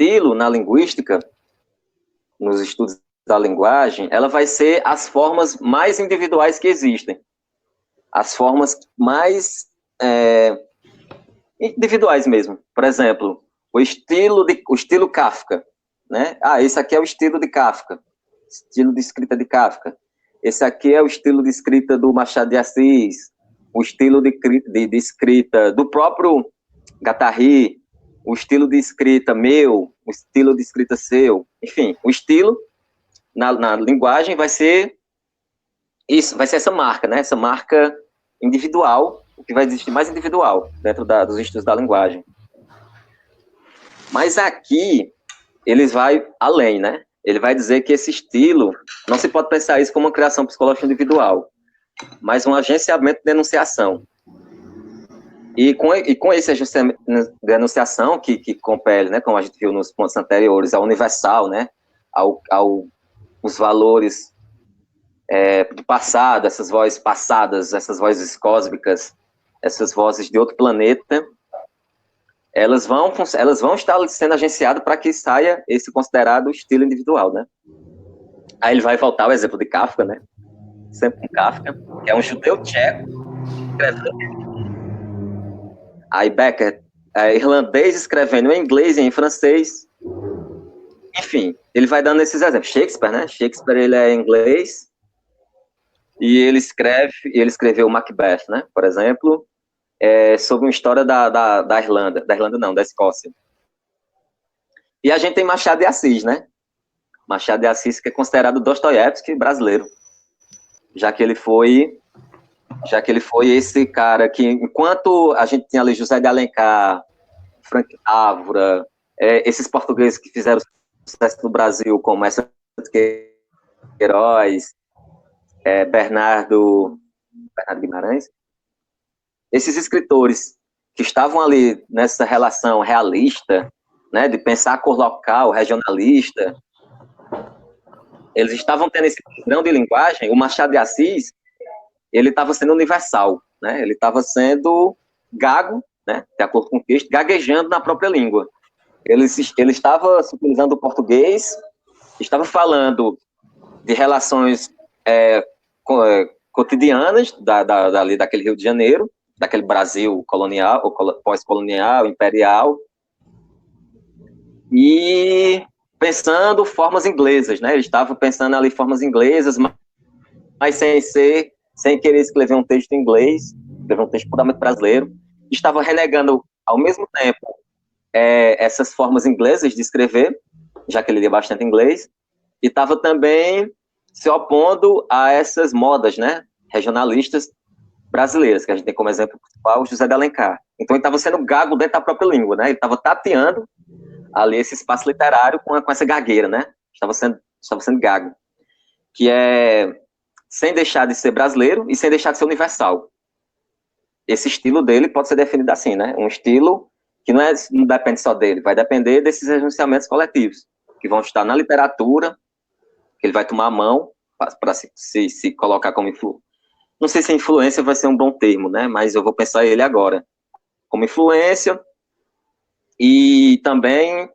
estilo na linguística, nos estudos da linguagem, ela vai ser as formas mais individuais que existem. As formas mais individuais mesmo. Por exemplo, o estilo Kafka, né? Esse aqui é o estilo de Kafka, estilo de escrita de Kafka. Esse aqui é o estilo de escrita do Machado de Assis, o estilo de escrita do próprio Guattari, o estilo de escrita meu, o estilo de escrita seu. Enfim, o estilo na linguagem vai ser isso, vai ser essa marca, né? Essa marca individual, o que vai existir mais individual dentro dos estudos da linguagem. Mas aqui, eles vai além, né? Ele vai dizer que esse estilo, não se pode pensar isso como uma criação psicológica individual, mas um agenciamento de enunciação. E com esse agenciamento de enunciação, que compele, né, como a gente viu nos pontos anteriores, ao universal, né, os valores do passado, essas vozes passadas, essas vozes cósmicas, essas vozes de outro planeta, elas vão estar sendo agenciadas para que saia esse considerado estilo individual, né? Aí ele vai voltar ao exemplo de Kafka, né? Sempre com Kafka, que é um judeu tcheco, aí Becker, irlandês escrevendo em inglês e em francês. Enfim, ele vai dando esses exemplos. Shakespeare, né? Shakespeare, ele é inglês e ele escreveu Macbeth, né? Por exemplo, sobre uma história da Irlanda. Da Irlanda não, da Escócia. E a gente tem Machado de Assis, né? Machado de Assis, que é considerado Dostoiévski brasileiro. Já que ele foi esse cara que, enquanto a gente tinha ali José de Alencar, Frank Távora, esses portugueses que fizeram sucesso no Brasil, como essa Queiroz, Bernardo Guimarães, esses escritores que estavam ali nessa relação realista, né, de pensar a cor local, regionalista, eles estavam tendo esse padrão de linguagem. O Machado de Assis, ele estava sendo universal, né? Ele estava sendo gago, né? De acordo com o texto, gaguejando na própria língua. Ele estava utilizando o português, estava falando de relações cotidianas dali daquele Rio de Janeiro, daquele Brasil colonial, pós-colonial, imperial, e pensando formas inglesas, né? Ele estava pensando ali formas inglesas, mas sem querer escrever um texto em inglês, escrever um texto puramente brasileiro. Estava renegando, ao mesmo tempo, essas formas inglesas de escrever, já que ele lia bastante inglês, e estava também se opondo a essas modas, né, regionalistas brasileiras, que a gente tem como exemplo principal o José de Alencar. Então ele estava sendo gago dentro da própria língua, né? Ele estava tateando ali esse espaço literário com essa gagueira, né? Estava sendo gago, que é sem deixar de ser brasileiro e sem deixar de ser universal. Esse estilo dele pode ser definido assim, né? Um estilo que não depende só dele, vai depender desses enunciamentos coletivos, que vão estar na literatura, que ele vai tomar a mão para se colocar como influência. Não sei se influência vai ser um bom termo, né? Mas eu vou pensar ele agora como influência, e também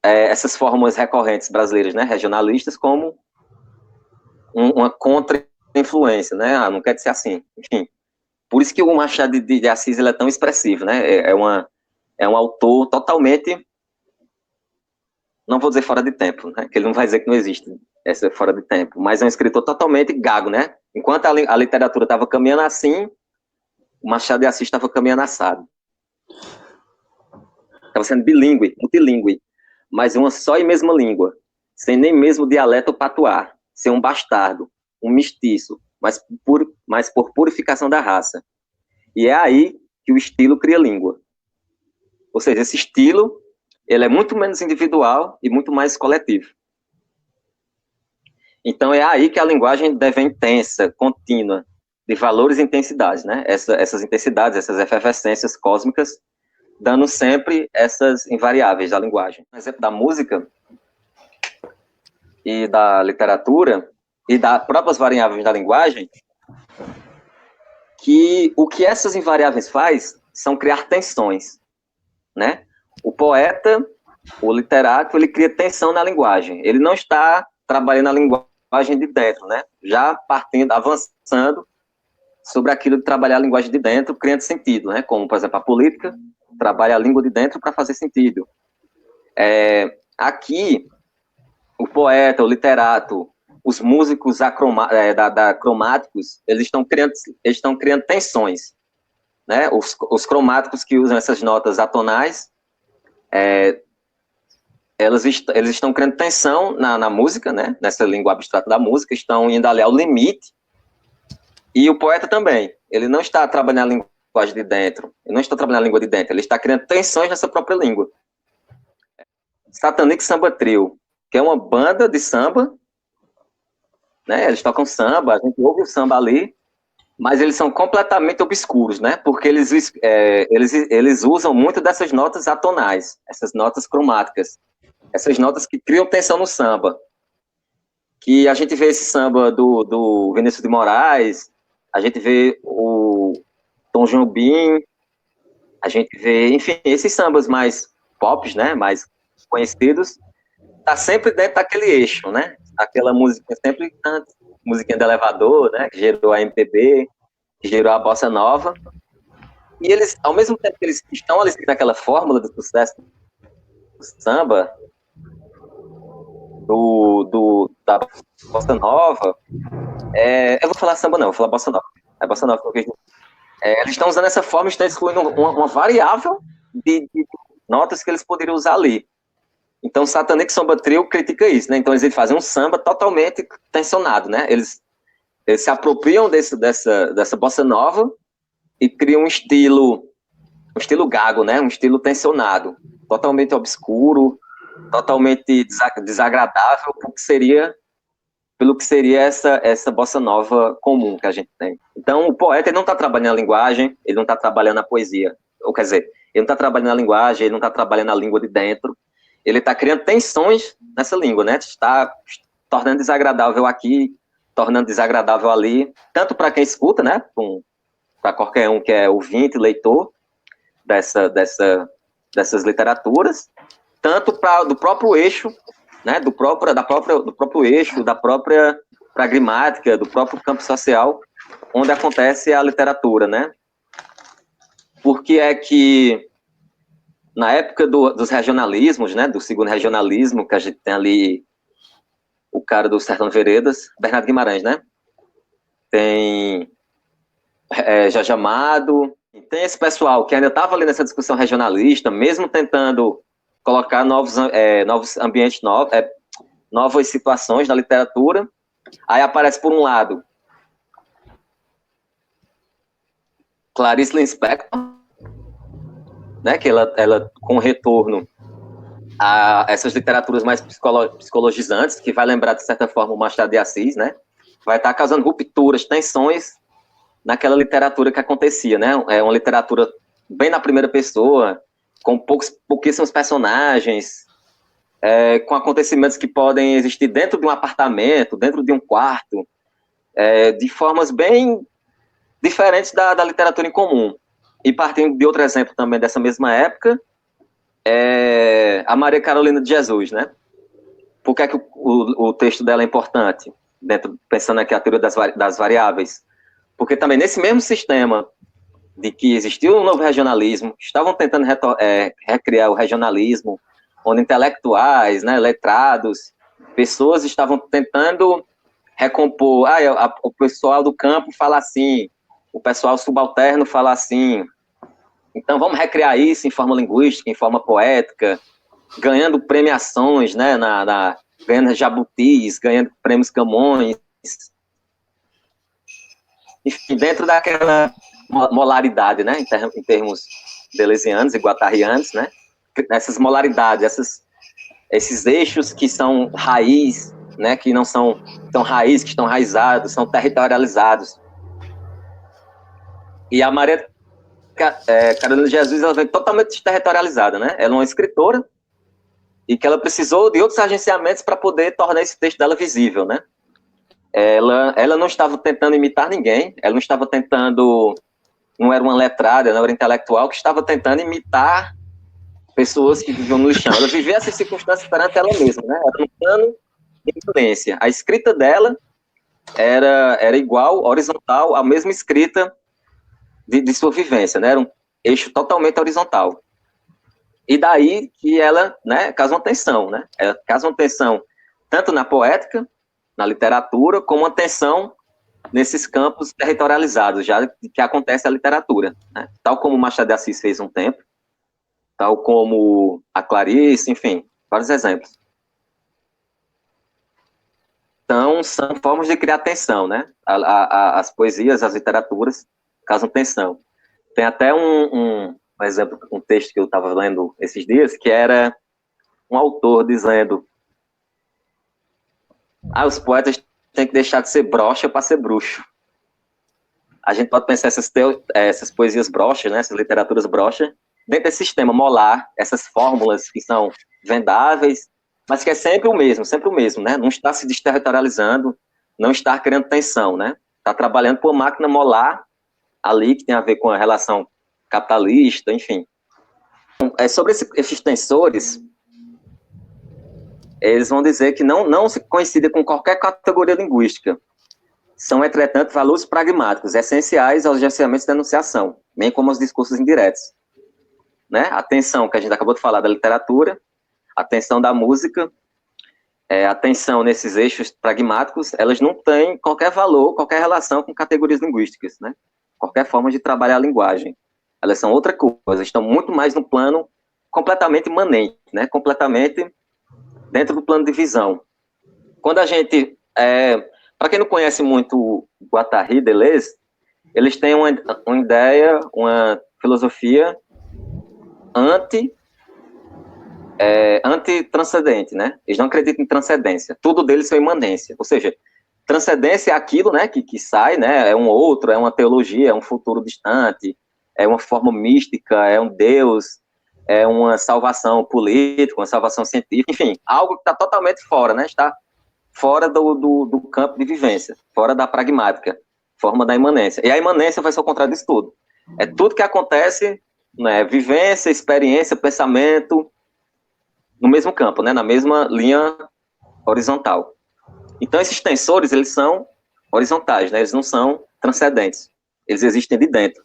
essas formas recorrentes brasileiras, né? Regionalistas, como uma contra-influência, né? Não quer dizer assim. Enfim, por isso que o Machado de Assis ele é tão expressivo, né? É um autor totalmente, não vou dizer fora de tempo, né? Que ele não vai dizer que não existe essa fora de tempo, mas é um escritor totalmente gago, né? Enquanto a literatura estava caminhando assim, o Machado de Assis estava caminhando assado. Estava sendo bilíngue, multilíngue, mas uma só e mesma língua, sem nem mesmo dialeto ou patuá, ser um bastardo, um mestiço, mas por purificação da raça. E é aí que o estilo cria língua. Ou seja, esse estilo, ele é muito menos individual e muito mais coletivo. Então é aí que a linguagem deve intensa, contínua, de valores e intensidades, né? Essas intensidades, essas efervescências cósmicas, dando sempre essas invariáveis da linguagem. Por exemplo, da música e da literatura e das próprias variáveis da linguagem, que o que essas invariáveis faz são criar tensões, né? O poeta, o literato, ele cria tensão na linguagem. Ele não está trabalhando a linguagem de dentro, né? Já partindo, avançando sobre aquilo de trabalhar a linguagem de dentro, criando sentido, né? Como, por exemplo, a política trabalha a língua de dentro para fazer sentido. Aqui, o poeta, o literato, os músicos cromáticos, eles estão criando tensões, né? Os cromáticos que usam essas notas atonais, eles estão criando tensão na música, né? Nessa língua abstrata da música, estão indo ali ao limite. E o poeta também, ele não está trabalhando a linguagem de dentro, ele não está trabalhando a língua de dentro, ele está criando tensões nessa própria língua. Satanic Samba Trio, que é uma banda de samba, né? Eles tocam samba, a gente ouve o samba ali, mas eles são completamente obscuros, né? Porque eles usam muito dessas notas atonais, essas notas cromáticas, essas notas que criam tensão no samba. Que a gente vê esse samba do Vinícius de Moraes, a gente vê o Tom Jobim, a gente vê, enfim, esses sambas mais pop, né? Mais conhecidos, tá sempre dentro daquele eixo, né? Aquela música sempre, musiquinha do elevador, né? Que gerou a MPB, que gerou a bossa nova. E eles, ao mesmo tempo que eles estão ali naquela fórmula do sucesso do samba, da bossa nova, eu vou falar samba não, vou falar bossa nova. É bossa nova porque eles estão usando essa forma, estão excluindo uma variável de notas que eles poderiam usar ali. Então, Satanic Samba Trio critica isso, né? Então, eles fazem um samba totalmente tensionado, né? Eles se apropriam dessa bossa nova e criam um estilo gago, né? Um estilo tensionado, totalmente obscuro, totalmente desagradável pelo que seria essa bossa nova comum que a gente tem. Então, o poeta ele não está trabalhando a linguagem, ele não está trabalhando a poesia. Ou quer dizer, ele não está trabalhando a linguagem, ele não está trabalhando a língua de dentro, ele está criando tensões nessa língua, né? Está tornando desagradável aqui, tornando desagradável ali, tanto para quem escuta, né? Para qualquer um que é ouvinte, leitor dessas literaturas, tanto do próprio eixo, né? Do próprio eixo, da própria pragmática, do próprio campo social, onde acontece a literatura, né? Porque é que na época dos regionalismos, né, do segundo regionalismo, que a gente tem ali o cara do Sertão Veredas, Bernardo Guimarães, né? Tem Jorge Amado, tem esse pessoal que ainda estava ali nessa discussão regionalista, mesmo tentando colocar novos ambientes, novas situações na literatura. Aí aparece, por um lado, Clarice Lispector, né, que ela com retorno a essas literaturas mais psicologizantes, que vai lembrar, de certa forma, o Machado de Assis, né? Vai estar causando rupturas, tensões naquela literatura que acontecia, né? É uma literatura bem na primeira pessoa, com pouquíssimos personagens, com acontecimentos que podem existir dentro de um apartamento, dentro de um quarto, de formas bem diferentes da literatura em comum. E partindo de outro exemplo também dessa mesma época, a Maria Carolina de Jesus, né? Por que é que o texto dela é importante? Pensando aqui a teoria das variáveis. Porque também nesse mesmo sistema de que existiu um novo regionalismo, estavam tentando recriar o regionalismo, onde intelectuais, né, letrados, pessoas estavam tentando recompor. O pessoal do campo fala assim, o pessoal subalterno fala assim. Então, vamos recriar isso em forma linguística, em forma poética, ganhando premiações, né, ganhando jabutis, ganhando prêmios Camões. Enfim, dentro daquela molaridade, né, em termos deleuzianos e guattarianos, né, essas molaridades, esses eixos que são raiz, né, que não são raiz, que estão raizados, são territorializados. E a Maria Carolina de Jesus, ela vem totalmente territorializada, né? Ela é uma escritora e que ela precisou de outros agenciamentos para poder tornar esse texto dela visível, né? Ela não estava tentando imitar ninguém, ela não estava tentando, não era uma letrada, não era intelectual, que estava tentando imitar pessoas que viviam no chão. Ela vivia essas circunstâncias perante ela mesma, né? Era um plano de influência. A escrita dela era igual, horizontal, à mesma escrita de sua vivência, né? Era um eixo totalmente horizontal. E daí que ela, né, causa uma tensão, né? Ela causa uma tensão tanto na poética, na literatura, como uma tensão nesses campos territorializados, já que acontece a literatura, né? Tal como Machado de Assis fez um tempo, tal como a Clarice, enfim, vários exemplos. Então, são formas de criar tensão, né? As poesias, as literaturas causam tensão. Tem até um exemplo, um texto que eu estava lendo esses dias, que era um autor dizendo: os poetas têm que deixar de ser broxa para ser bruxo. A gente pode pensar essas poesias broxas, né, essas literaturas broxas, dentro desse sistema molar, essas fórmulas que são vendáveis, mas que é sempre o mesmo, né? Não está se desterritorializando, não está criando tensão, né? Está trabalhando por máquina molar ali, que tem a ver com a relação capitalista, enfim. Sobre esses tensores, eles vão dizer que não se coincide com qualquer categoria linguística. São, entretanto, valores pragmáticos, essenciais aos gerenciamentos de enunciação, bem como aos discursos indiretos. Né? A tensão que a gente acabou de falar da literatura, a tensão da música, a tensão nesses eixos pragmáticos, elas não têm qualquer valor, qualquer relação com categorias linguísticas, né? Qualquer forma de trabalhar a linguagem. Elas são outra coisa, estão muito mais no plano completamente imanente, né? Completamente dentro do plano de visão. Quando a gente... para quem não conhece muito Guattari, Deleuze, eles têm uma ideia, uma filosofia anti-transcendente, né? Eles não acreditam em transcendência. Tudo deles é imanência. Ou seja, transcendência é aquilo, né, que sai, né? É um outro, é uma teologia, é um futuro distante, é uma forma mística, é um Deus, é uma salvação política, uma salvação científica, enfim, algo que está totalmente fora, né? Está fora do campo de vivência, fora da pragmática, forma da imanência. E a imanência vai ser o contrário disso tudo. É tudo que acontece, né? Vivência, experiência, pensamento, no mesmo campo, né? Na mesma linha horizontal. Então, esses tensores, eles são horizontais, né? Eles não são transcendentes. Eles existem de dentro.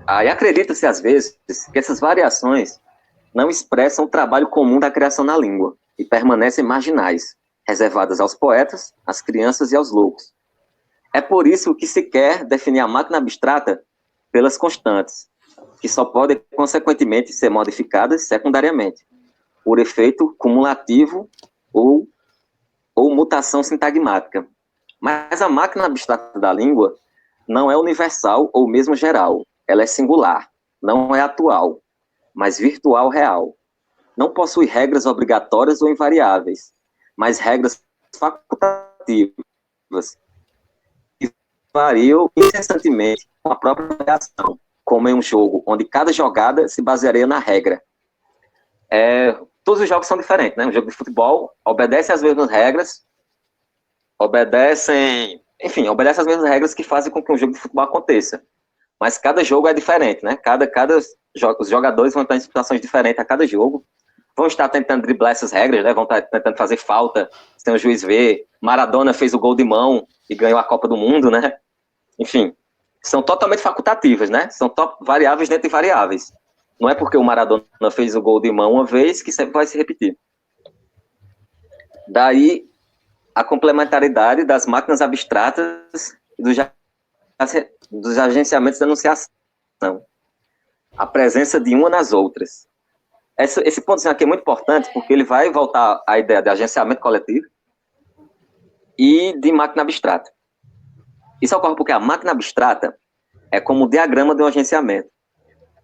E acredita-se, às vezes, que essas variações não expressam o trabalho comum da criação na língua e permanecem marginais, reservadas aos poetas, às crianças e aos loucos. É por isso que se quer definir a máquina abstrata pelas constantes, que só podem, consequentemente, ser modificadas secundariamente, por efeito cumulativo ou mutação sintagmática. Mas a máquina abstrata da língua não é universal ou mesmo geral. Ela é singular, não é atual, mas virtual real. Não possui regras obrigatórias ou invariáveis, mas regras facultativas, que variam incessantemente com a própria variação, como em um jogo onde cada jogada se basearia na regra. Todos os jogos são diferentes, né? Um jogo de futebol obedece às mesmas regras, obedece às mesmas regras que fazem com que um jogo de futebol aconteça. Mas cada jogo é diferente, né? Os jogadores vão estar em situações diferentes a cada jogo, vão estar tentando driblar essas regras, né? Vão estar tentando fazer falta, sem o juiz ver. Maradona fez o gol de mão e ganhou a Copa do Mundo, né? Enfim, são totalmente facultativas, né? São variáveis dentro de variáveis. Não é porque o Maradona fez o gol de mão uma vez que sempre vai se repetir. Daí a complementaridade das máquinas abstratas e dos agenciamentos de enunciação. A presença de uma nas outras. Esse ponto aqui é muito importante porque ele vai voltar à ideia de agenciamento coletivo e de máquina abstrata. Isso ocorre porque a máquina abstrata é como o diagrama de um agenciamento.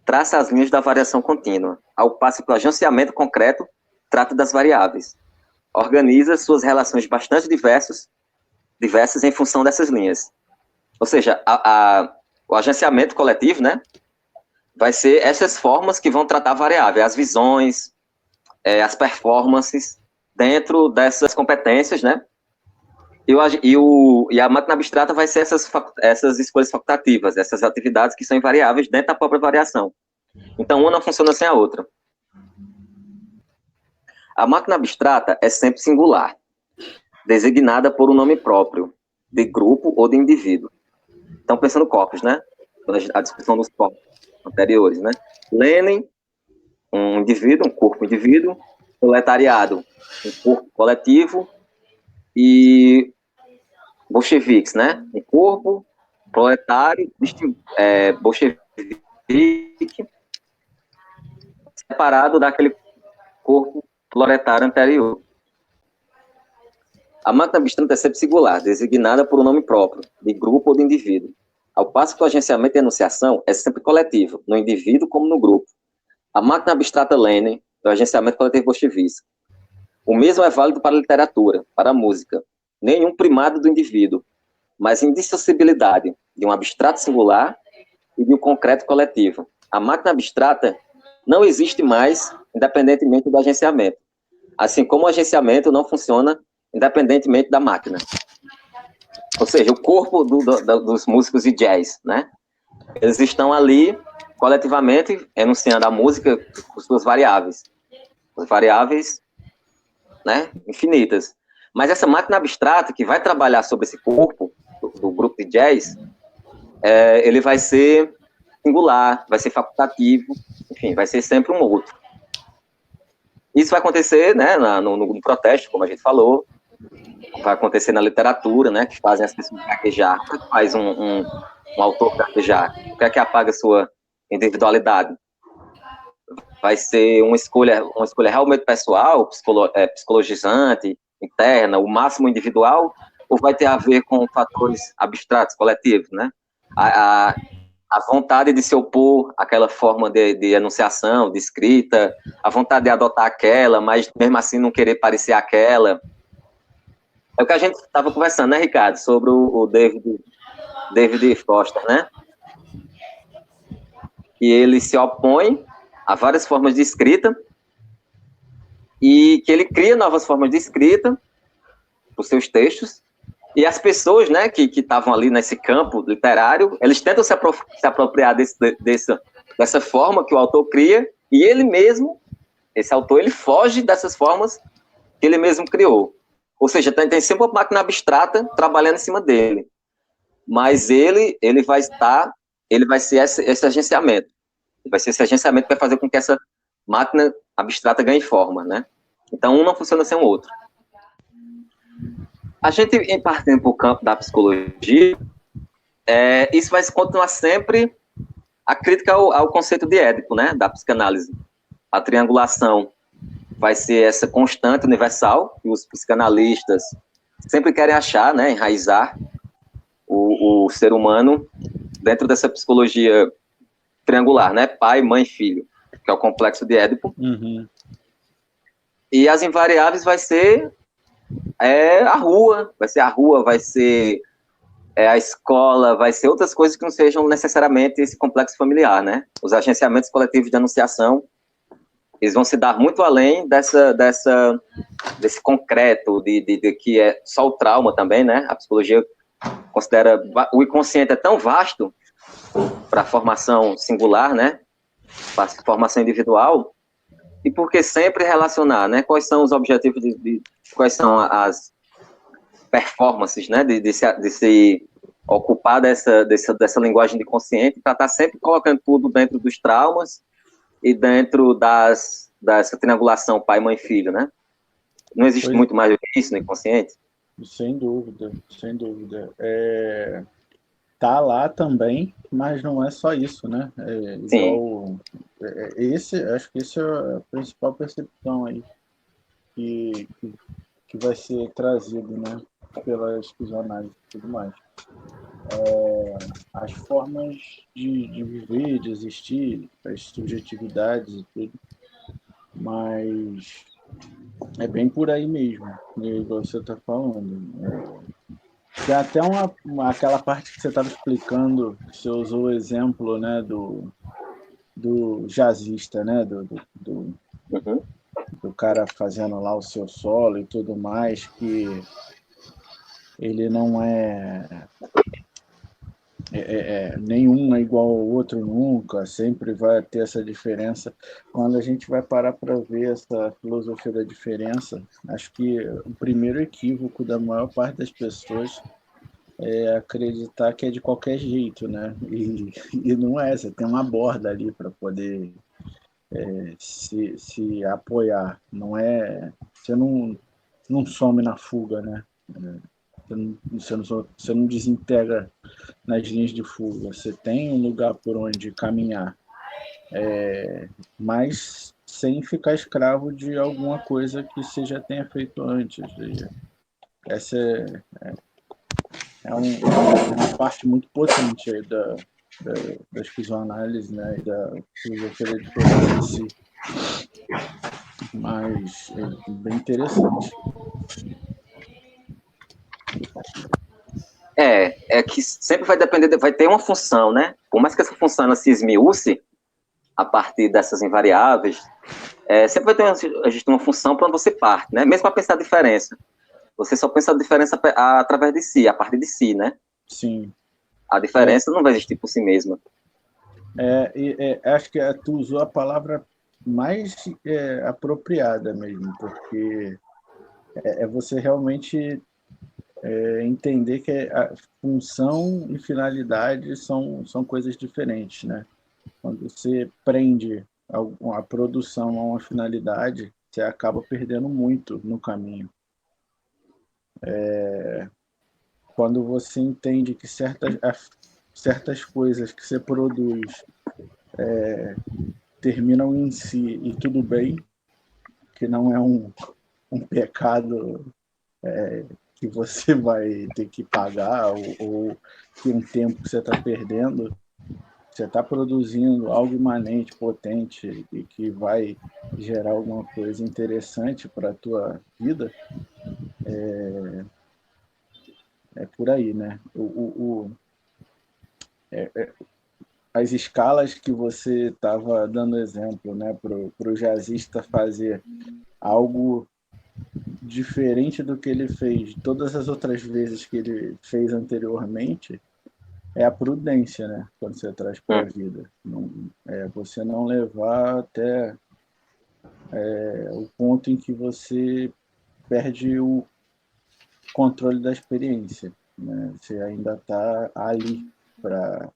Traça as linhas da variação contínua, ao passo que o agenciamento concreto trata das variáveis. Organiza suas relações bastante diversas em função dessas linhas. Ou seja, o agenciamento coletivo, né, vai ser essas formas que vão tratar a variável, as visões, as performances, dentro dessas competências, né, E a máquina abstrata vai ser essas escolhas facultativas, essas atividades que são invariáveis dentro da própria variação. Então, uma não funciona sem a outra. A máquina abstrata é sempre singular, designada por um nome próprio, de grupo ou de indivíduo. Então, pensando no corpus, né? A discussão dos corpos anteriores, né? Lenin, um indivíduo, um corpo indivíduo, proletariado, um corpo coletivo, e bolcheviques, né? Um corpo proletário, bolchevique, separado daquele corpo proletário anterior. A máquina abstrata é sempre singular, designada por um nome próprio, de grupo ou de indivíduo. Ao passo que o agenciamento e enunciação é sempre coletivo, no indivíduo como no grupo. A máquina abstrata Lenin é o agenciamento coletivo bolchevista. O mesmo é válido para a literatura, para a música. Nenhum primado do indivíduo, mas indissocibilidade de um abstrato singular e de um concreto coletivo. A máquina abstrata não existe mais independentemente do agenciamento, assim como o agenciamento não funciona independentemente da máquina. Ou seja, o corpo dos músicos de jazz, né? Eles estão ali coletivamente enunciando a música com suas variáveis. As variáveis, né, infinitas. Mas essa máquina abstrata que vai trabalhar sobre esse corpo do grupo de jazz, ele vai ser singular, vai ser facultativo, enfim, vai ser sempre um outro. Isso vai acontecer, né, no protesto, como a gente falou, vai acontecer na literatura, né, que fazem as pessoas gaguejar. O que faz um autor gaguejar? O que é que apaga a sua individualidade? Vai ser uma escolha realmente pessoal, psicologizante, interna, o máximo individual, ou vai ter a ver com fatores abstratos, coletivos, né? A vontade de se opor àquela forma de enunciação, de escrita, a vontade de adotar aquela, mas mesmo assim não querer parecer aquela. É o que a gente estava conversando, né, Ricardo, sobre o David Foster, né? Que ele se opõe a várias formas de escrita e que ele cria novas formas de escrita para os seus textos, e as pessoas, né, que estavam ali nesse campo literário, eles tentam se apropriar dessa forma que o autor cria, e ele mesmo, esse autor, ele foge dessas formas que ele mesmo criou. Ou seja, tem sempre uma máquina abstrata trabalhando em cima dele. Mas ele vai ser esse agenciamento. Vai ser esse agenciamento que vai fazer com que essa máquina abstrata ganhe forma, né? Então, um não funciona sem o outro. A gente, em partindo para o campo da psicologia, isso vai continuar sempre a crítica ao conceito de Édipo, né, da psicanálise. A triangulação vai ser essa constante universal que os psicanalistas sempre querem achar, né, enraizar o ser humano dentro dessa psicologia triangular, né, pai, mãe, filho, que é o complexo de Édipo. Uhum. E as invariáveis vai ser vai ser a escola, vai ser outras coisas que não sejam necessariamente esse complexo familiar, né? Os agenciamentos coletivos de anunciação, eles vão se dar muito além desse concreto, de que é só o trauma também, né? A psicologia considera, o inconsciente é tão vasto para a formação singular, né? Para a formação individual, e porque sempre relacionar, né? Quais são os objetivos, quais são as performances, né? De se ocupar dessa linguagem de consciente, para estar sempre colocando tudo dentro dos traumas e dentro dessa triangulação pai, mãe, filho, né? Não existe muito mais do que isso no inconsciente? Sem dúvida, sem dúvida. Tá lá também, mas não é só isso, né? Igual, acho que essa é a principal percepção aí que vai ser trazido, né, pela esquizoanálise e tudo mais. As formas de viver, de existir, as subjetividades e tudo, mas é bem por aí mesmo, né, igual você está falando. Tem até aquela parte que você estava explicando, você usou o exemplo, né, do jazzista, né, Uhum. do cara fazendo lá o seu solo e tudo mais, que ele não nenhum é igual ao outro nunca, sempre vai ter essa diferença. Quando a gente vai parar para ver essa filosofia da diferença, acho que o primeiro equívoco da maior parte das pessoas é acreditar que é de qualquer jeito, né? E não é, você tem uma borda ali para poder se apoiar. Não é, você não some na fuga, né? Você não desintegra nas linhas de fuga. Você tem um lugar por onde caminhar, mas sem ficar escravo de alguma coisa que você já tenha feito antes. Essa uma parte muito potente aí das psicoanálises, né, e da filosofia da diferença em si. Mas é bem interessante. É que sempre vai depender, vai ter uma função, né? Por mais que essa função ela se esmiúce a partir dessas invariáveis, sempre vai ter uma função para onde você parte, né? Mesmo para pensar a diferença. Você só pensa a diferença através de si, a partir de si, né? Sim. A diferença não vai existir por si mesma. Acho que tu usou a palavra mais apropriada mesmo, porque é você realmente entender que a função e finalidade são coisas diferentes, né? Quando você prende a produção a uma finalidade, você acaba perdendo muito no caminho. Quando você entende que certas coisas que você produz terminam em si e tudo bem, que não é um pecado que você vai ter que pagar ou que um tempo que você está perdendo, você está produzindo algo imanente, potente e que vai gerar alguma coisa interessante para a tua vida, é por aí, né? As escalas que você estava dando exemplo, né, para o jazzista fazer algo diferente do que ele fez todas as outras vezes que ele fez anteriormente, é a prudência, né? Quando você traz para a vida. Não, você não levar até o ponto em que você perde o controle da experiência. Né? Você ainda está ali para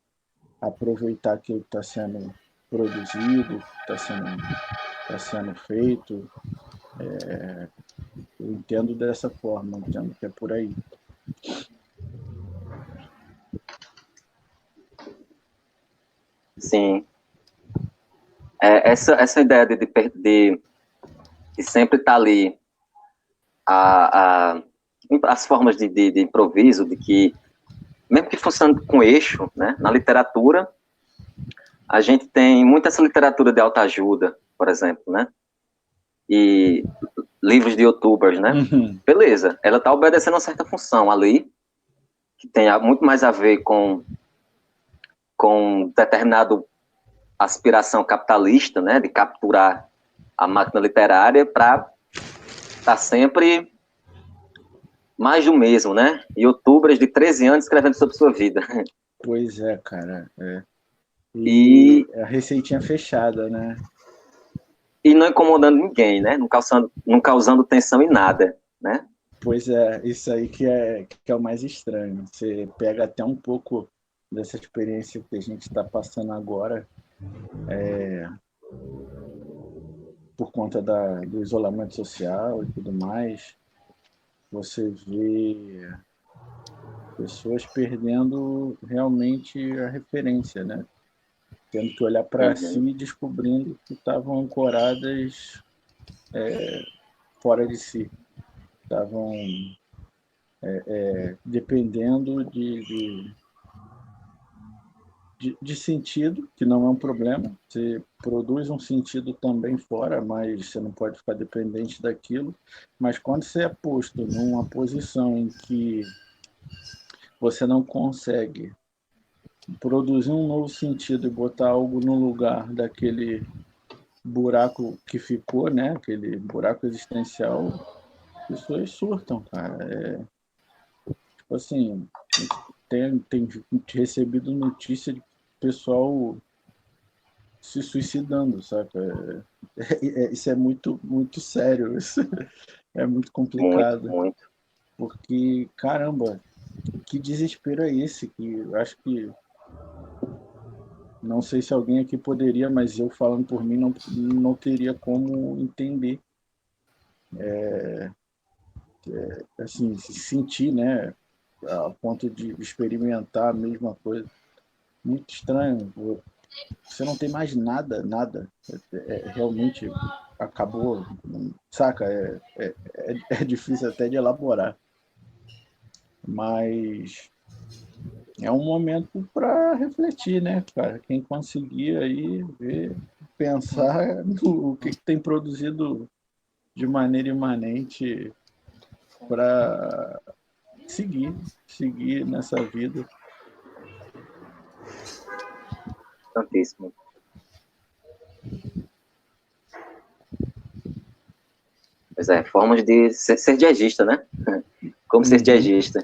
aproveitar aquilo que está sendo produzido, tá sendo feito. Eu entendo dessa forma, entendo que é por aí. Sim. Essa ideia de sempre estar ali as formas de improviso, de que, mesmo que funcione com eixo, né, na literatura, a gente tem muita essa literatura de autoajuda, por exemplo, né? E livros de youtubers, né? Uhum. Beleza, ela está obedecendo uma certa função ali, que tem muito mais a ver com determinado aspiração capitalista, né? De capturar a máquina literária para estar sempre mais do mesmo, né? Youtubers de 13 anos escrevendo sobre sua vida. Pois é, cara. E, A receitinha fechada, né? e não incomodando ninguém, né? Não causando tensão em nada, né? Pois é, isso aí que é o mais estranho. Você pega até um pouco dessa experiência que a gente está passando agora, por conta do isolamento social e tudo mais. Você vê pessoas perdendo realmente a referência, né? Tendo que olhar para si Uhum. e descobrindo que estavam ancoradas fora de si. Estavam dependendo de sentido, que não é um problema. Você produz um sentido também fora, mas você não pode ficar dependente daquilo. Mas quando você é posto numa posição em que você não consegue produzir um novo sentido e botar algo no lugar daquele buraco que ficou, né? Aquele buraco existencial, as pessoas surtam, cara. tipo assim, tem recebido notícia de pessoal se suicidando, saca? Isso é muito, muito sério, isso é muito Muito, complicado, muito. porque, caramba, que desespero é esse? Que eu acho que, não sei se alguém aqui poderia, mas eu falando por mim, não teria como entender, assim, se sentir, né, a ponto de experimentar a mesma coisa. Muito estranho. Você não tem mais nada, nada. Realmente acabou, saca? É difícil até de elaborar, mas é um momento para refletir, né, cara? Quem conseguir aí ver, pensar no que tem produzido de maneira imanente para seguir nessa vida. Santíssimo. Pois é, formas de ser diegista, né? Como ser diegista.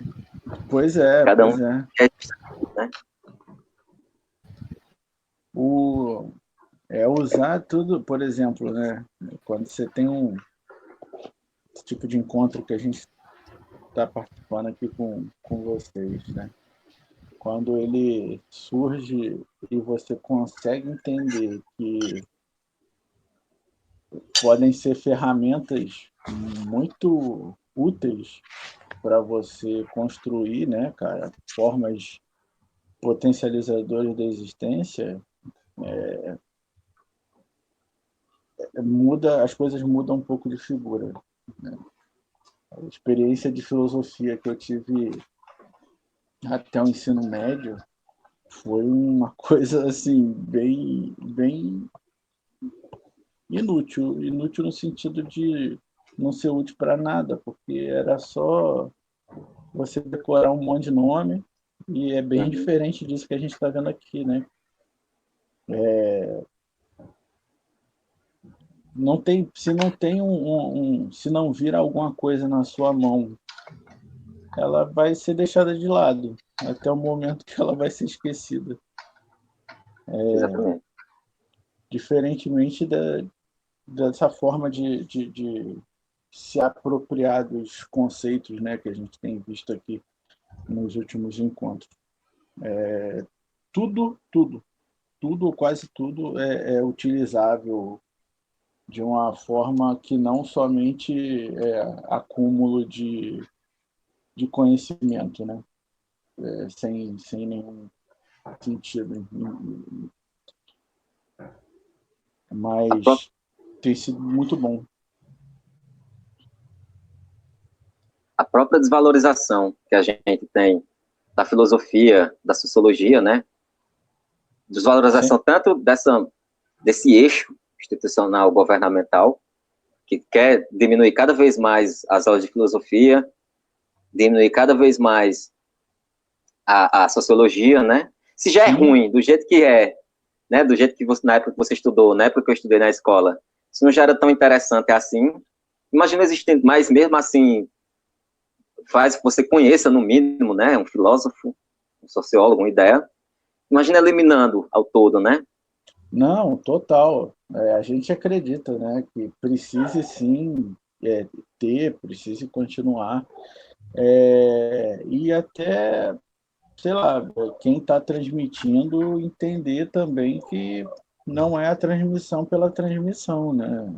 Pois é, Cada um pois é. é diegista, né? Usar tudo, por exemplo, né? Quando você tem esse tipo de encontro que a gente está participando aqui com vocês, né? Quando ele surge e você consegue entender que podem ser ferramentas muito úteis para você construir, né, cara, formas potencializadoras da existência, as coisas mudam um pouco de figura, né? A experiência de filosofia que eu tive até o ensino médio foi uma coisa assim bem inútil, inútil no sentido de não ser útil para nada, porque era só você decorar um monte de nome e é bem Uhum. diferente disso que a gente está vendo aqui, né? Não tem, se não tem se não vir alguma coisa na sua mão, ela vai ser deixada de lado até o momento que ela vai ser esquecida. Exatamente. Diferentemente dessa forma de se apropriar dos conceitos, né, que a gente tem visto aqui nos últimos encontros. Tudo, tudo, tudo, quase tudo é utilizável de uma forma que não somente é acúmulo de conhecimento, né? Sem nenhum sentido. A, pró Mas tem sido muito bom. a própria desvalorização que a gente tem da filosofia, da sociologia, né? Desvalorização Sim. tanto desse eixo institucional governamental, que quer diminuir cada vez mais as aulas de filosofia, diminuir cada vez mais a sociologia, né? Se já é Sim. ruim do jeito que é, né? Do jeito que você, na época que você estudou, na época que eu estudei na escola, se não já era tão interessante assim, imagina existindo, mas mesmo assim faz que você conheça no mínimo, né? Um filósofo, um sociólogo, uma ideia. Imagina eliminando ao todo, né? Não, total. A gente acredita, né, que precise sim precise continuar. E até, sei lá, quem está transmitindo entender também que não é a transmissão pela transmissão, né?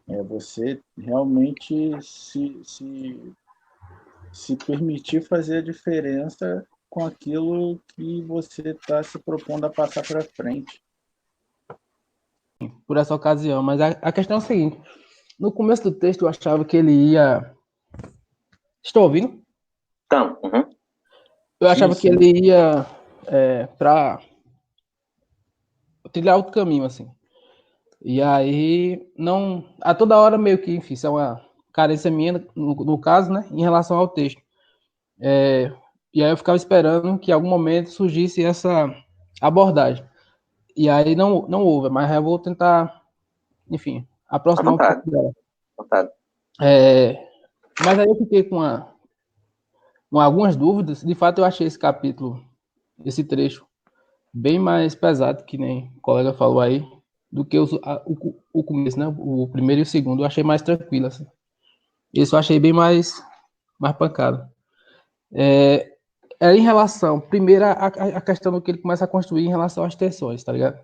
É você realmente se permitir fazer a diferença com aquilo que você está se propondo a passar para frente. Por essa ocasião, mas a questão é a seguinte: no começo do texto eu achava que ele ia. Estou ouvindo? Então, Eu achava que Sim. ele ia para trilhar outro caminho, assim. E aí, não. A toda hora, meio que, enfim, isso é uma carência minha, no caso, né, em relação ao texto. E aí eu ficava esperando que em algum momento surgisse essa abordagem. E aí não houve, mas eu vou tentar, enfim, à aproximar um pouco vontade, dela. à vontade. Mas aí eu fiquei com algumas dúvidas, de fato eu achei esse capítulo, esse trecho, bem mais pesado, que nem o colega falou aí, do que o começo, né? O primeiro e o segundo, eu achei mais tranquilo, assim. Isso eu achei bem mais pancado. Em relação, primeiro, a questão do que ele começa a construir em relação às tensões, tá ligado?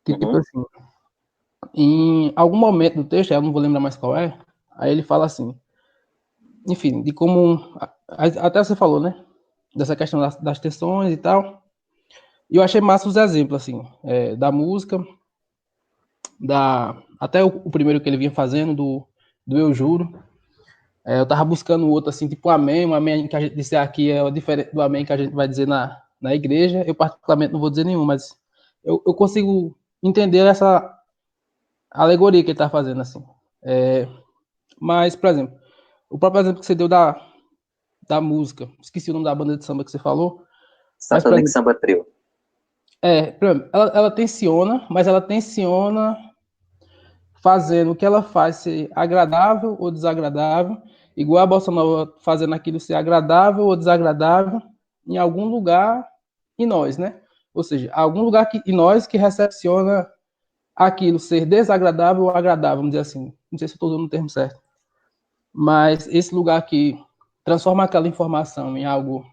Que, tipo assim, em algum momento do texto, eu não vou lembrar mais qual é, aí ele fala assim, enfim, de como, até você falou, né? Dessa questão das tensões e tal. E eu achei massa os exemplos, assim, da música, até o primeiro que ele vinha fazendo, do Eu Juro. Eu tava buscando outro, assim, tipo um amém que a gente disser aqui é diferente do amém que a gente vai dizer na igreja. Eu, particularmente, não vou dizer nenhum, mas eu consigo entender essa alegoria que ele tá fazendo, assim. Mas, por exemplo, o próprio exemplo que você deu da música, esqueci o nome da banda de samba que você falou, mas, por Satanic exemplo, Samba Trio. por exemplo, ela tensiona, mas ela tensiona fazendo o que ela faz ser agradável ou desagradável, igual a Bossa Nova fazendo aquilo ser agradável ou desagradável em algum lugar em nós, né? Ou seja, algum lugar em nós que recepciona aquilo ser desagradável ou agradável, vamos dizer assim. Não sei se eu estou dando o termo certo. Mas esse lugar que transforma aquela informação em algo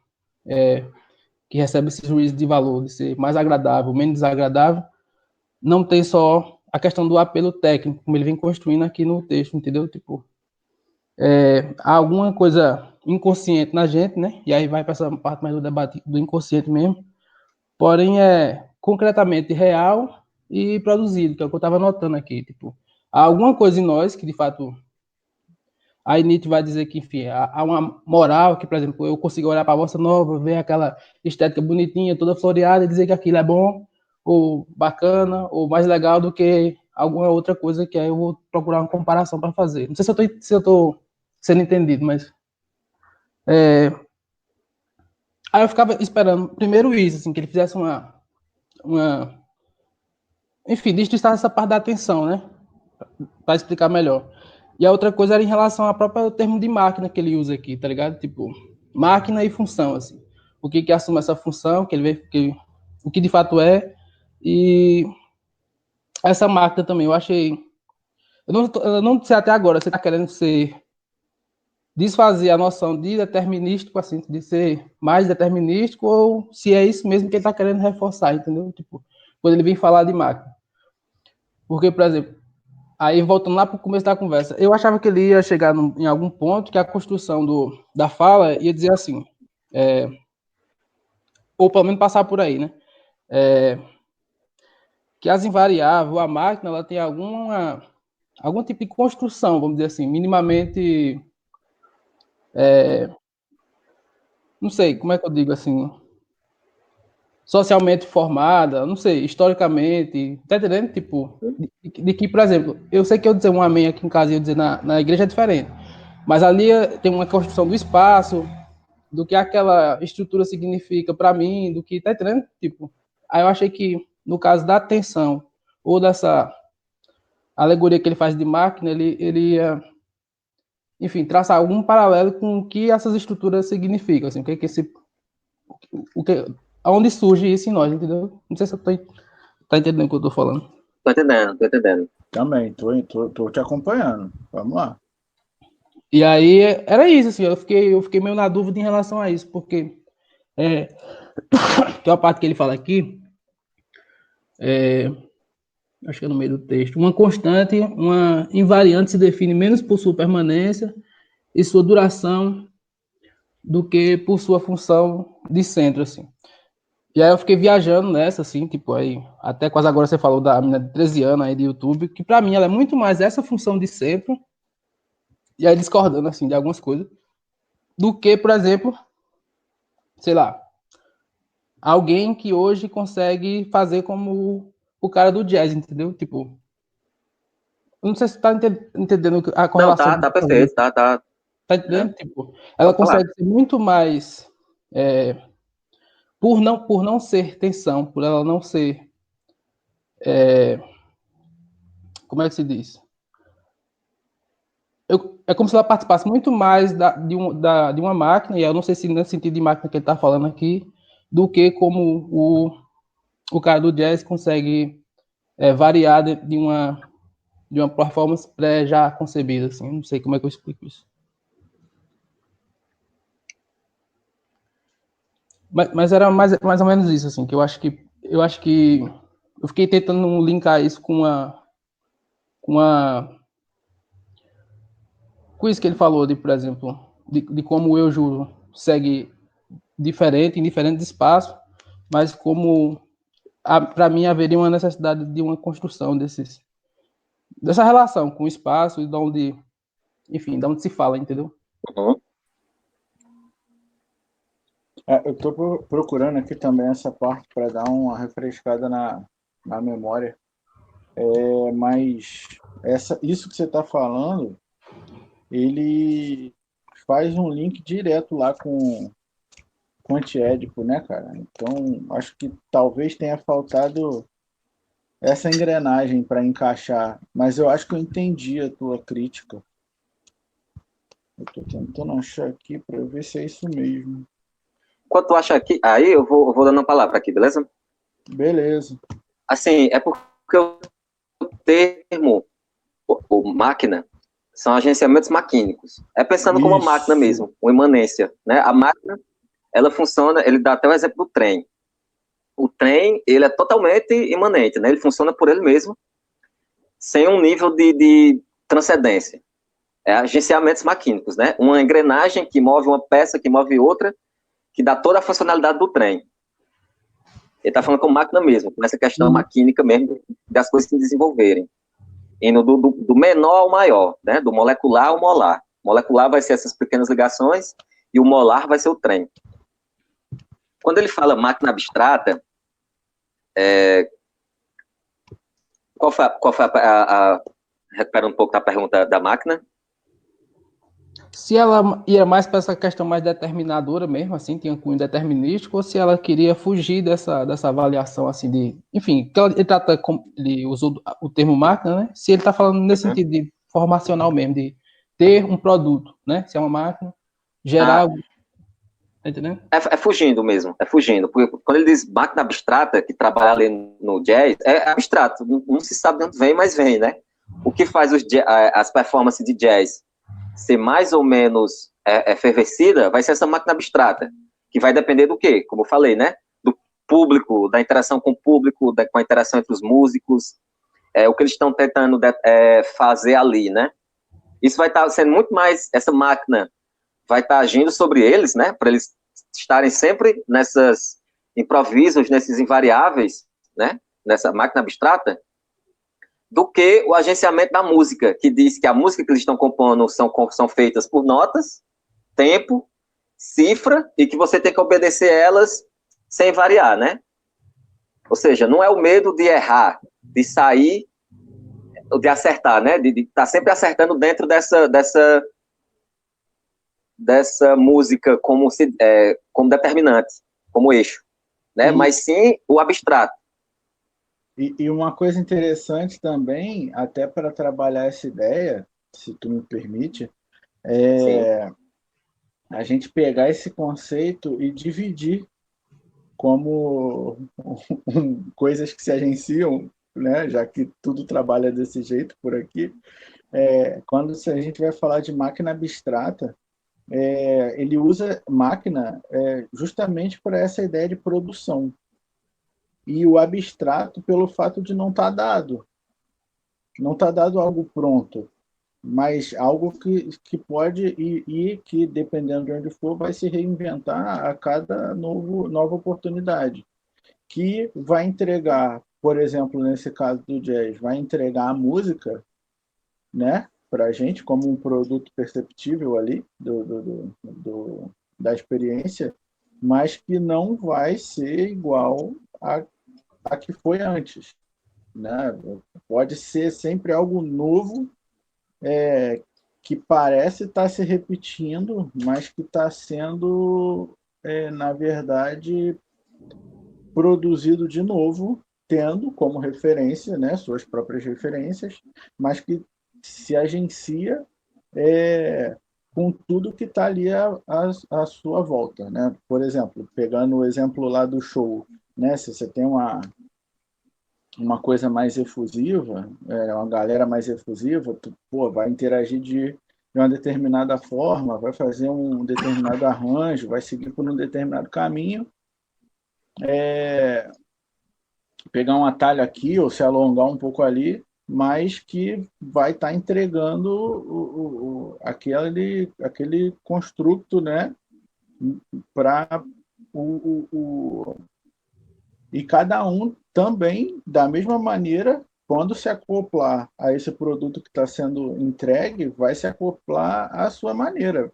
que recebe esse juízo de valor, de ser mais agradável, menos desagradável, não tem só a questão do apelo técnico, como ele vem construindo aqui no texto, entendeu? Tipo, há alguma coisa inconsciente na gente, né? E aí vai para essa parte mais do debate do inconsciente mesmo, porém é concretamente real e produzido, que é o que eu estava notando aqui. Tipo, há alguma coisa em nós que, de fato, aí Nietzsche vai dizer que, enfim, há uma moral que, por exemplo, eu consigo olhar para a Bossa Nova, ver aquela estética bonitinha, toda floreada, e dizer que aquilo é bom, ou bacana, ou mais legal do que alguma outra coisa que aí eu vou procurar uma comparação para fazer. Não sei se eu estou sendo entendido, mas... Aí eu ficava esperando, primeiro isso, assim, que ele fizesse uma... Enfim, destrinçar essa parte da atenção, né? Para explicar melhor. E a outra coisa era em relação ao próprio termo de máquina que ele usa aqui, tá ligado? Tipo, máquina e função, assim. O que assume essa função, que ele vê o que de fato é, e essa máquina também, eu achei... Eu não sei até agora, você tá querendo desfazer a noção de determinístico, assim, de ser mais determinístico, ou se é isso mesmo que ele tá querendo reforçar, entendeu? Tipo, quando ele vem falar de máquina. Porque, por exemplo, aí, voltando lá para o começo da conversa, eu achava que ele ia chegar em algum ponto que a construção da fala ia dizer assim, ou pelo menos passar por aí, né? Que as invariáveis, a máquina, ela tem algum tipo de construção, vamos dizer assim, minimamente, não sei, como é que eu digo assim, socialmente formada, não sei, historicamente, tá entendendo? Tipo, de que, por exemplo, eu sei que eu dizer um amém aqui em casa e eu dizer na igreja é diferente, mas ali tem uma construção do espaço, do que aquela estrutura significa para mim, do que tá entendendo? Tipo, aí eu achei que no caso da atenção ou dessa alegoria que ele faz de máquina, ele ia, enfim, traçar algum paralelo com o que essas estruturas significam, assim, o que aonde surge isso em nós, entendeu? Não sei se você tá entendendo o que eu tô falando. Tô entendendo, tô entendendo. Também, tô te acompanhando. Vamos lá. E aí era isso, assim, eu fiquei meio na dúvida em relação a isso, porque tem uma parte que ele fala aqui, acho que é no meio do texto, uma constante, uma invariante se define menos por sua permanência e sua duração do que por sua função de centro, assim. E aí eu fiquei viajando nessa, assim, tipo, aí, até quase agora você falou da menina de 13 anos aí de YouTube, que pra mim ela é muito mais essa função de centro, e aí discordando, assim, de algumas coisas, do que, por exemplo, sei lá, alguém que hoje consegue fazer como o cara do jazz, entendeu? Tipo, eu não sei se você tá entendendo a Não, correlação tá, que eu tá tô fazendo. perfeito, tá. Tá Né? entendendo? Tipo, ela Pode falar. consegue ser muito mais por não ser tensão, por ela não ser, como é que se diz? é como se ela participasse muito mais de uma máquina, e eu não sei se nesse sentido de máquina que ele está falando aqui, do que como o cara do jazz consegue variar de uma performance pré já concebida, assim, não sei como é que eu explico isso. Mas era mais ou menos isso, assim, que eu acho que eu fiquei tentando linkar isso com com isso que ele falou de, por exemplo, de como o Eu Juro segue diferente em diferentes espaços, mas como para mim haveria uma necessidade de uma construção dessa relação com o espaço e de onde, enfim, de onde se fala, entendeu? Uhum. Eu estou procurando aqui também essa parte para dar uma refrescada na memória. Mas isso que você está falando, ele faz um link direto lá com antiédipo, né, cara? Então, acho que talvez tenha faltado essa engrenagem para encaixar, mas eu acho que eu entendi a tua crítica. Eu estou tentando achar aqui para ver se é isso mesmo. Enquanto tu acha aqui, aí eu vou dando uma palavra aqui, beleza? Beleza. Assim, é porque o termo o máquina são agenciamentos maquínicos. É pensando como uma máquina mesmo, uma imanência, né? A máquina, ela funciona, ele dá até o exemplo do trem. O trem, ele é totalmente imanente, né? Ele funciona por ele mesmo, sem um nível de transcendência. É agenciamentos maquínicos, né? Uma engrenagem que move uma peça, que move outra, que dá toda a funcionalidade do trem. Ele está falando como máquina mesmo, com essa questão maquínica mesmo, das coisas se desenvolverem. Indo do menor ao maior, né? Do molecular ao molar. O molecular vai ser essas pequenas ligações e o molar vai ser o trem. Quando ele fala máquina abstrata, qual foi recupera um pouco da pergunta da máquina? Se ela ia mais para essa questão mais determinadora mesmo, assim, tinha um cunho determinístico, ou se ela queria fugir dessa avaliação, assim, enfim, ele usou o termo máquina, né? Se ele está falando nesse sentido de formacional mesmo, de ter um produto, né? Se é uma máquina, gerar algo, tá entendendo? É fugindo mesmo, é fugindo. Porque quando ele diz máquina abstrata, que trabalha ali no jazz, é abstrato, não se sabe de onde vem, mas vem, né? O que faz as performances de jazz ser mais ou menos efervescida vai ser essa máquina abstrata, que vai depender do quê? Como eu falei, né? Do público, da interação com o público, com a interação entre os músicos, o que eles estão tentando fazer ali, né? Isso vai estar sendo muito mais, essa máquina vai estar agindo sobre eles, né? Para eles estarem sempre nesses improvisos, nesses invariáveis, né? Nessa máquina abstrata, do que o agenciamento da música, que diz que a música que eles estão compondo são feitas por notas, tempo, cifra, e que você tem que obedecer elas sem variar, né? Ou seja, não é o medo de errar, de sair, de acertar, né? De estar sempre acertando dentro dessa música como determinante, como eixo, né? Mas sim o abstrato. E uma coisa interessante também, até para trabalhar essa ideia, se tu me permite, a gente pegar esse conceito e dividir como coisas que se agenciam, né? Já que tudo trabalha desse jeito por aqui. Quando a gente vai falar de máquina abstrata, ele usa máquina justamente para essa ideia de produção. E o abstrato pelo fato de não estar dado. Não está dado algo pronto, mas algo que pode e que, dependendo de onde for, vai se reinventar a cada nova oportunidade. Que vai entregar, por exemplo, nesse caso do jazz, vai entregar a música, né, para a gente como um produto perceptível ali da experiência, mas que não vai ser igual a que foi antes, né? Pode ser sempre algo novo, que parece estar se repetindo, mas que está sendo, na verdade, produzido de novo, tendo como referência, né, suas próprias referências, mas que se agencia com tudo que está ali à sua volta, né? Por exemplo, pegando o exemplo lá do show, né? Se você tem uma coisa mais efusiva, uma galera mais efusiva, tu, pô, vai interagir de uma determinada forma, vai fazer um determinado arranjo, vai seguir por um determinado caminho, pegar um atalho aqui ou se alongar um pouco ali, mas que vai estar entregando aquele construto, né, para e cada um também, da mesma maneira, quando se acoplar a esse produto que está sendo entregue, vai se acoplar à sua maneira.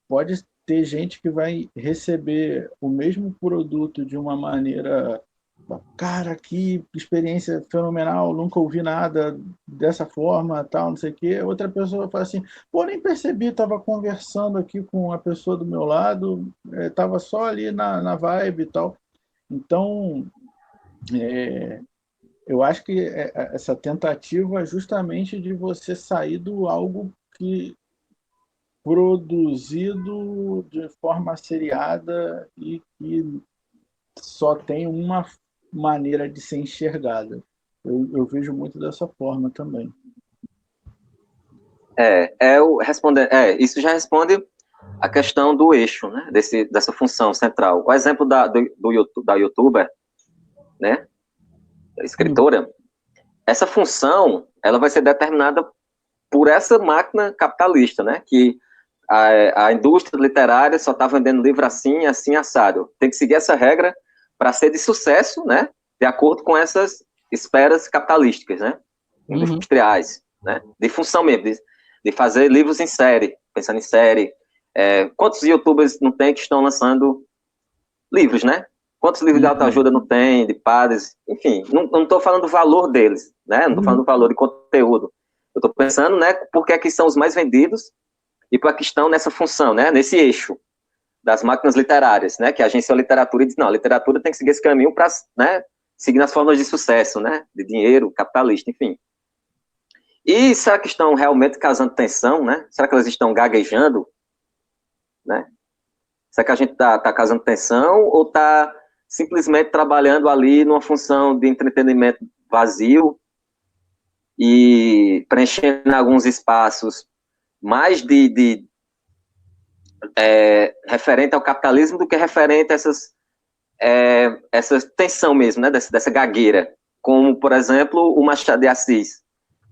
Pode ter gente que vai receber o mesmo produto de uma maneira, cara, que experiência fenomenal, nunca ouvi nada dessa forma, tal, não sei o quê. Outra pessoa fala assim, pô, nem percebi, estava conversando aqui com a pessoa do meu lado, estava só ali na vibe e tal. Então, eu acho que essa tentativa é justamente de você sair do algo que produzido de forma seriada e que só tem uma maneira de ser enxergada. Eu vejo muito dessa forma também. Isso já responde a questão do eixo, né, dessa função central. O exemplo da youtuber, né, da escritora, essa função, ela vai ser determinada por essa máquina capitalista, né, que a indústria literária só está vendendo livro assim, assim, assado. Tem que seguir essa regra para ser de sucesso, né, de acordo com essas esferas capitalísticas, né, industriais, né, de função mesmo, de fazer livros em série, pensando em série. Quantos youtubers não tem que estão lançando livros, né? Quantos livros de autoajuda não tem, de padres, enfim, não estou falando do valor deles, né? Não estou falando do valor de conteúdo. Eu estou pensando, né, por que são os mais vendidos e para que estão nessa função, né, nesse eixo das máquinas literárias, né, que agenciam a literatura e diz, não, a literatura tem que seguir esse caminho para, né, seguir nas formas de sucesso, né, de dinheiro, capitalista, enfim. E será que estão realmente causando tensão, né? Será que elas estão gaguejando, né? Será que a gente está causando tensão ou está simplesmente trabalhando ali numa função de entretenimento vazio e preenchendo alguns espaços mais referente ao capitalismo do que referente a essa tensão mesmo, né? Dessa gagueira, como, por exemplo, o Machado de Assis,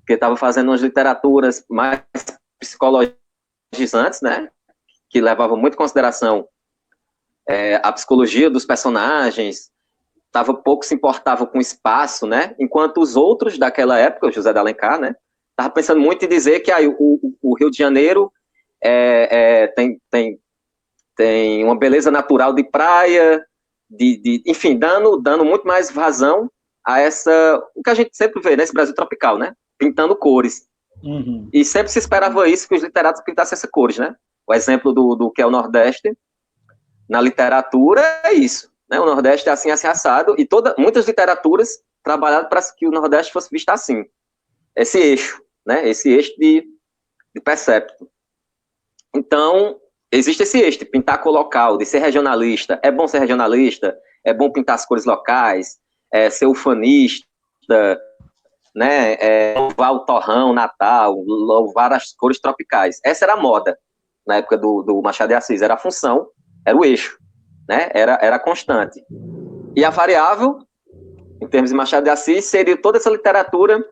que estava fazendo umas literaturas mais psicologizantes, né? Que levavam muito em consideração a psicologia dos personagens, pouco se importava com o espaço, né? Enquanto os outros daquela época, o José de Alencar, né? Estava pensando muito em dizer que o Rio de Janeiro tem uma beleza natural de praia, enfim, dando muito mais vazão a o que a gente sempre vê nesse Brasil tropical, né? Pintando cores. E sempre se esperava isso, que os literatos pintassem essas cores, né? O exemplo do que é o Nordeste, na literatura, é isso. Né? O Nordeste é assim, assim, assado, e muitas literaturas trabalharam para que o Nordeste fosse visto assim. Esse eixo, né? Esse eixo de percepto. Então, existe esse eixo de pintar cor local, de ser regionalista. É bom ser regionalista, é bom pintar as cores locais, ser ufanista, né? Louvar o torrão, Natal, louvar as cores tropicais. Essa era a moda na época do Machado de Assis, era a função, era o eixo, né? Era constante. E a variável, em termos de Machado de Assis, seria toda essa literatura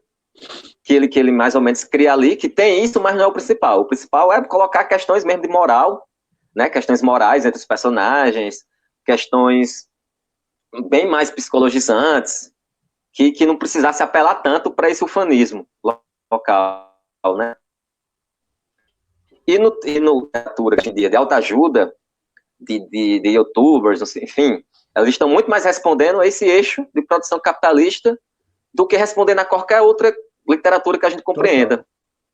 que ele mais ou menos cria ali, que tem isso, mas não é o principal. O principal é colocar questões mesmo de moral, né? Questões morais entre os personagens, questões bem mais psicologizantes, que não precisasse apelar tanto para esse ufanismo local, né? E no literatura hoje em dia de autoajuda, de youtubers, enfim, elas estão muito mais respondendo a esse eixo de produção capitalista do que respondendo a qualquer outra literatura que a gente compreenda.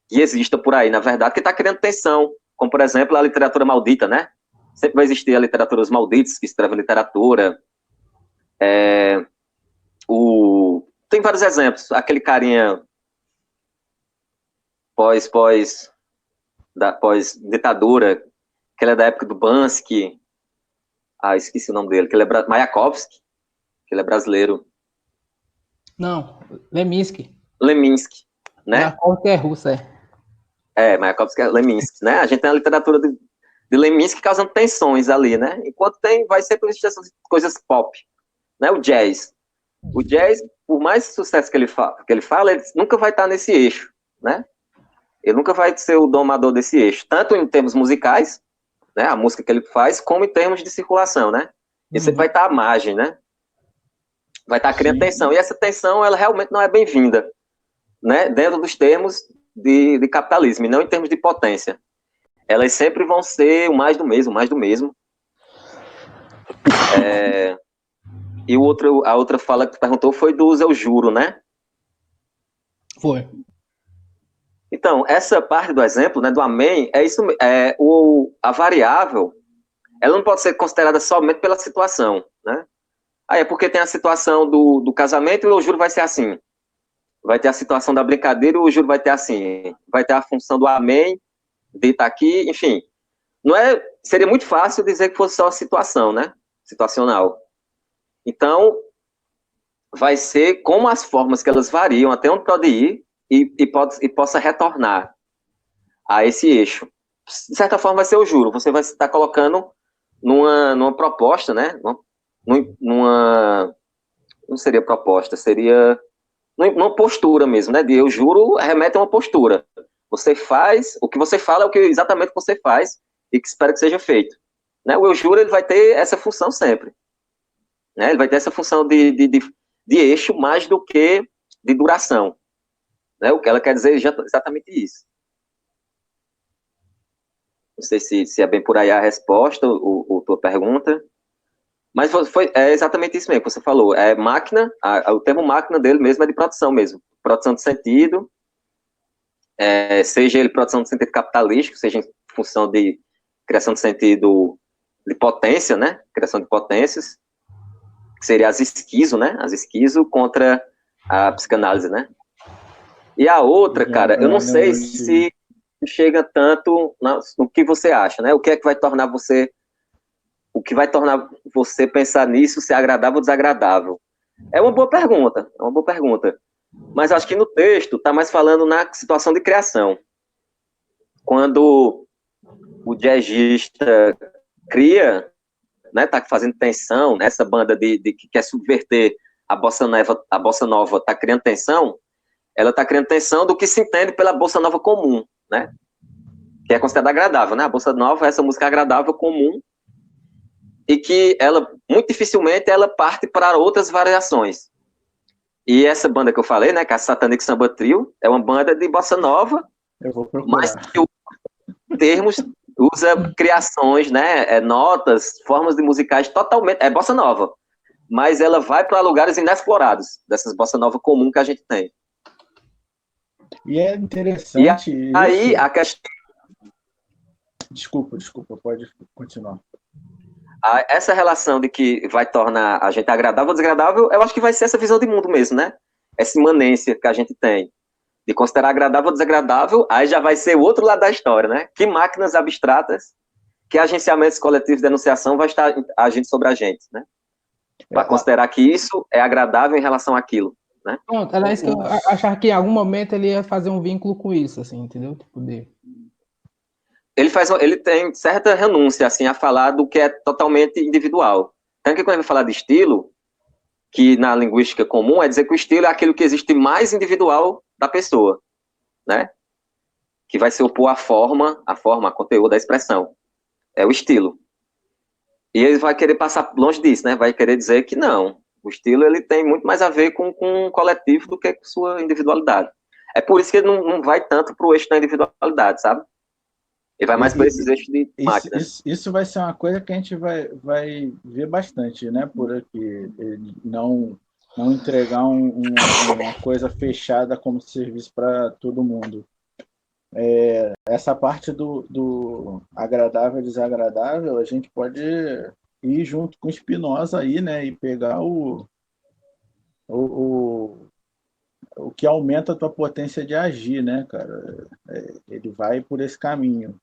Que exista por aí, na verdade, que está criando tensão, como, por exemplo, a literatura maldita, né? Sempre vai existir a literatura dos malditos, que escreve literatura. Tem vários exemplos. Aquele carinha da pós-ditadura, que ele é da época do Bansky, esqueci o nome dele, que ele é Mayakovsky, que ele é brasileiro. Não, Leminski. Leminski, né? Mayakovsky é russo, é. Mayakovsky é Leminski, né? A gente tem a literatura de Leminski causando tensões ali, né? Enquanto vai sempre existir essas coisas pop, né? O jazz, por mais sucesso que ele fala, ele nunca vai estar nesse eixo, né? Ele nunca vai ser o domador desse eixo, tanto em termos musicais, né? A música que ele faz, como em termos de circulação, né? Ele sempre vai estar à margem, né? Vai estar criando tensão, e essa tensão, ela realmente não é bem-vinda, né? Dentro dos termos de capitalismo, e não em termos de potência. Elas sempre vão ser o mais do mesmo, mais do mesmo. E a outra fala que tu perguntou foi do Eu Juro, né? Foi. Então, essa parte do exemplo, né, do amém, é isso, a variável, ela não pode ser considerada somente pela situação, né? Aí é porque tem a situação do casamento e o eu juro vai ser assim. Vai ter a situação da brincadeira e o eu juro vai ter assim. Vai ter a função do amém, de estar aqui, enfim. Seria muito fácil dizer que fosse só a situação, né? Situacional. Então, vai ser como as formas que elas variam até onde pode ir e possa retornar a esse eixo. De certa forma, vai ser o juro. Você vai estar colocando numa proposta, né? Não seria proposta, seria numa postura mesmo, né? De eu juro remete a uma postura. Você faz, o que você fala é exatamente o que você faz e que espera que seja feito. Né? O eu juro, ele vai ter essa função sempre. Né? Ele vai ter essa função de eixo mais do que de duração. Né? O que ela quer dizer é exatamente isso. Não sei se é bem por aí a resposta, ou tua pergunta. Mas é exatamente isso mesmo que você falou. É máquina, o termo máquina dele mesmo é de produção mesmo. Produção de sentido, seja ele produção de sentido capitalístico, seja em função de criação de sentido de potência, né? Criação de potências, que seria as esquizo, né? As esquizo contra a psicanálise, né? E a outra, cara, eu não sei se chega tanto no que você acha, né? O que é que vai tornar você pensar nisso, se é agradável ou desagradável? É uma boa pergunta, Mas acho que no texto está mais falando na situação de criação. Quando o jazzista cria, né, tá fazendo tensão, essa banda de que quer subverter a bossa nova está criando tensão, ela está criando tensão do que se entende pela bossa nova comum, né? Que é considerada agradável, né? A bossa nova é essa música agradável, comum, e que ela, muito dificilmente, ela parte para outras variações. E essa banda que eu falei, né, que é a Satanic Samba Trio, é uma banda de bossa nova, mas que o termos usa criações, né, notas, formas de musicais totalmente, é bossa nova, mas ela vai para lugares inexplorados, dessas bossa nova comum que a gente tem. E é interessante e aí, isso. a questão... Desculpa, pode continuar. Essa relação de que vai tornar a gente agradável ou desagradável, eu acho que vai ser essa visão de mundo mesmo, né? Essa imanência que a gente tem de considerar agradável ou desagradável, aí já vai ser o outro lado da história, né? Que máquinas abstratas, que agenciamentos coletivos de enunciação vai estar agindo sobre a gente, né? Para considerar que isso é agradável em relação àquilo, né? Pronto, era isso que eu achava que em algum momento ele ia fazer um vínculo com isso, assim, entendeu? Tipo de... Ele tem certa renúncia, assim, a falar do que é totalmente individual. Tanto que quando ele vai falar de estilo, que na linguística comum é dizer que o estilo é aquilo que existe mais individual da pessoa, né? Que vai se opor à forma, a conteúdo, a expressão. É o estilo. E ele vai querer passar longe disso, né? Vai querer dizer que não. O estilo, ele tem muito mais a ver com o coletivo do que com sua individualidade. É por isso que ele não vai tanto para o eixo da individualidade, sabe? Ele vai mais para esses eixos de máquina. Isso vai ser uma coisa que a gente vai ver bastante, né? Por aqui. Não entregar uma coisa fechada como serviço para todo mundo. Essa parte do agradável e desagradável, a gente pode ir junto com Spinoza aí, né? E pegar o que aumenta a tua potência de agir, né, cara? Ele vai por esse caminho.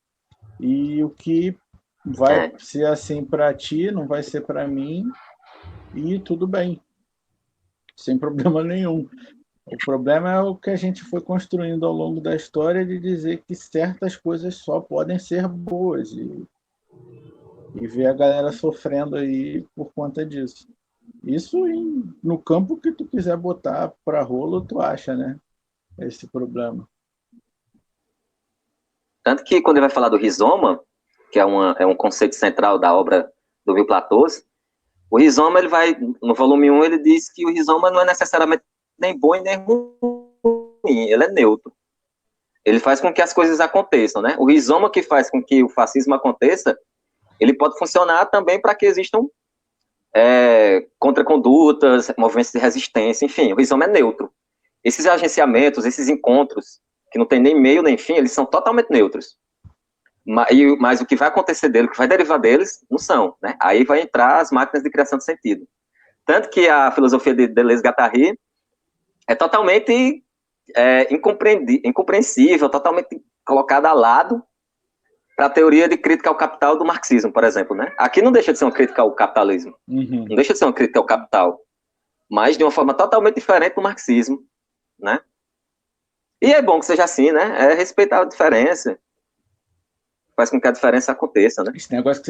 E o que vai ser assim para ti, não vai ser para mim, e tudo bem, sem problema nenhum. O problema é o que a gente foi construindo ao longo da história de dizer que certas coisas só podem ser boas e ver a galera sofrendo aí por conta disso. Isso no campo que tu quiser botar para rolo, tu acha, né? Esse problema. Tanto que quando ele vai falar do rizoma, que é um conceito central da obra do Mil Platôs, o rizoma, ele vai, no volume 1, ele diz que o rizoma não é necessariamente nem bom e nem ruim, ele é neutro. Ele faz com que as coisas aconteçam, né? O rizoma que faz com que o fascismo aconteça, ele pode funcionar também para que existam contracondutas, movimentos de resistência, enfim, o rizoma é neutro. Esses agenciamentos, esses encontros, que não tem nem meio nem fim, eles são totalmente neutros. Mas o que vai acontecer dele, o que vai derivar deles, não são, né? Aí vai entrar as máquinas de criação de sentido. Tanto que a filosofia de Deleuze-Guattari é totalmente incompreensível, totalmente colocada a lado para a teoria de crítica ao capital do marxismo, por exemplo, né? Aqui não deixa de ser uma crítica ao capitalismo, não deixa de ser uma crítica ao capital, mas de uma forma totalmente diferente do marxismo, né? E é bom que seja assim, né? É respeitar a diferença, faz com que a diferença aconteça, né? Esse negócio que você